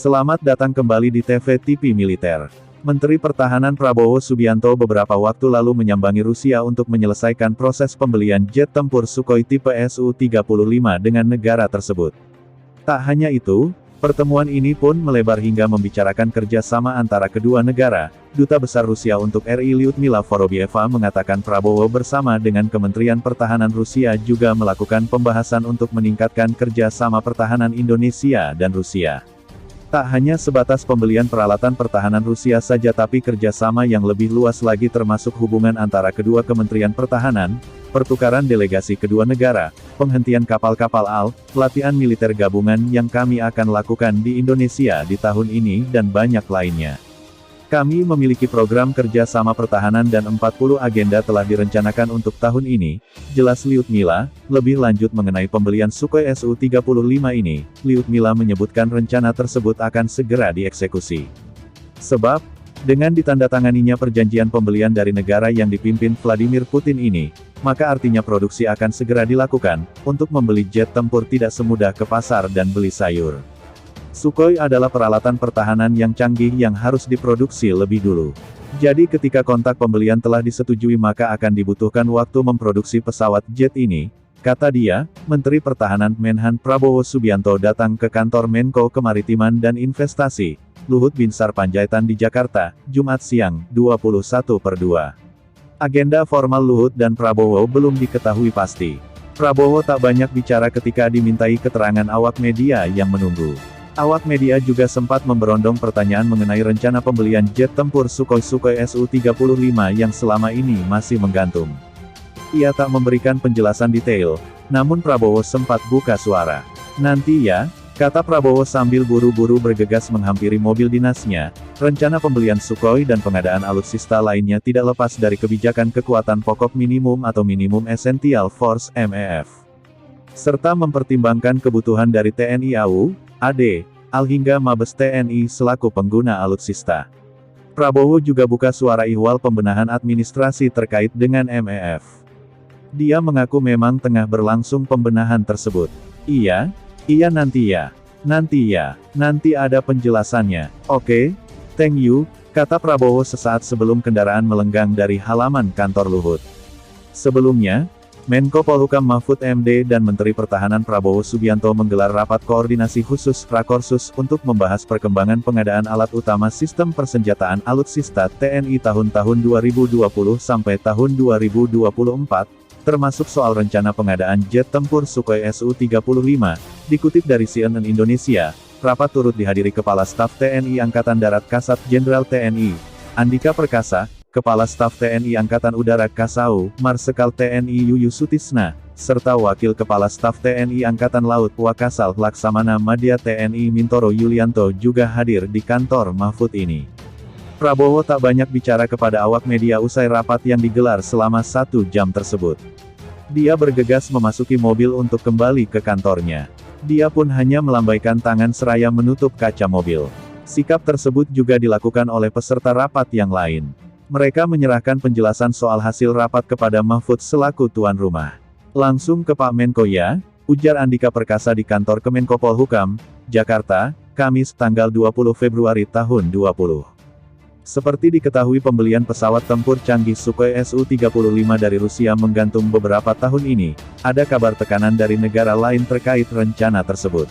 Selamat datang kembali di TV Militer. Menteri Pertahanan Prabowo Subianto beberapa waktu lalu menyambangi Rusia untuk menyelesaikan proses pembelian jet tempur Sukhoi tipe Su-35 dengan negara tersebut. Tak hanya itu, pertemuan ini pun melebar hingga membicarakan kerjasama antara kedua negara. Duta Besar Rusia untuk RI Lyudmila Vorobyeva mengatakan Prabowo bersama dengan Kementerian Pertahanan Rusia juga melakukan pembahasan untuk meningkatkan kerjasama pertahanan Indonesia dan Rusia. Tak hanya sebatas pembelian peralatan pertahanan Rusia saja tapi kerjasama yang lebih luas lagi termasuk hubungan antara kedua Kementerian Pertahanan, pertukaran delegasi kedua negara, penghentian kapal-kapal pelatihan militer gabungan yang kami akan lakukan di Indonesia di tahun ini dan banyak lainnya. Kami memiliki program kerja sama pertahanan dan 40 agenda telah direncanakan untuk tahun ini, jelas Lyudmila. Lebih lanjut mengenai pembelian Sukhoi Su-35 ini, Lyudmila menyebutkan rencana tersebut akan segera dieksekusi. Sebab, dengan ditandatanganinya perjanjian pembelian dari negara yang dipimpin Vladimir Putin ini, maka artinya produksi akan segera dilakukan, untuk membeli jet tempur tidak semudah ke pasar dan beli sayur. Sukhoi adalah peralatan pertahanan yang canggih yang harus diproduksi lebih dulu. Jadi ketika kontak pembelian telah disetujui maka akan dibutuhkan waktu memproduksi pesawat jet ini, kata dia. Menteri Pertahanan Menhan Prabowo Subianto datang ke kantor Menko Kemaritiman dan Investasi, Luhut Binsar Panjaitan di Jakarta, Jumat siang, 21/2. Agenda formal Luhut dan Prabowo belum diketahui pasti. Prabowo tak banyak bicara ketika dimintai keterangan awak media yang menunggu. Awak media juga sempat memberondong pertanyaan mengenai rencana pembelian jet tempur Sukhoi Su-35 yang selama ini masih menggantung. Ia tak memberikan penjelasan detail, namun Prabowo sempat buka suara. Nanti ya, kata Prabowo sambil buru-buru bergegas menghampiri mobil dinasnya. Rencana pembelian Sukhoi dan pengadaan alutsista lainnya tidak lepas dari kebijakan kekuatan pokok minimum atau minimum essential force (MEF), serta mempertimbangkan kebutuhan dari TNI AU, AD, AL hingga Mabes TNI selaku pengguna alutsista. Prabowo juga buka suara ihwal pembenahan administrasi terkait dengan MEF. Dia mengaku memang tengah berlangsung pembenahan tersebut. Iya nanti ada penjelasannya. Oke, thank you, kata Prabowo sesaat sebelum kendaraan melenggang dari halaman kantor Luhut. Sebelumnya, Menko Polhukam Mahfud MD dan Menteri Pertahanan Prabowo Subianto menggelar rapat koordinasi khusus Rakorsus untuk membahas perkembangan pengadaan alat utama sistem persenjataan alutsista TNI tahun-tahun 2020 sampai tahun 2024, termasuk soal rencana pengadaan jet tempur Sukhoi Su-35. Dikutip dari CNN Indonesia, rapat turut dihadiri Kepala Staf TNI Angkatan Darat Kasat Jenderal TNI Andika Perkasa, Kepala Staf TNI Angkatan Udara Kasau, Marsekal TNI Yuyusutisna, serta Wakil Kepala Staf TNI Angkatan Laut Wakasal Laksamana Madya TNI Mintoro Yulianto juga hadir di kantor Mahfud ini. Prabowo tak banyak bicara kepada awak media usai rapat yang digelar selama 1 jam tersebut. Dia bergegas memasuki mobil untuk kembali ke kantornya. Dia pun hanya melambaikan tangan seraya menutup kaca mobil. Sikap tersebut juga dilakukan oleh peserta rapat yang lain. Mereka menyerahkan penjelasan soal hasil rapat kepada Mahfud selaku tuan rumah. Langsung ke Pak Menko ya, ujar Andika Perkasa di kantor Kemenko Polhukam, Jakarta, Kamis tanggal 20 Februari tahun 2020. Seperti diketahui pembelian pesawat tempur canggih Sukhoi Su-35 dari Rusia menggantung beberapa tahun ini. Ada kabar tekanan dari negara lain terkait rencana tersebut.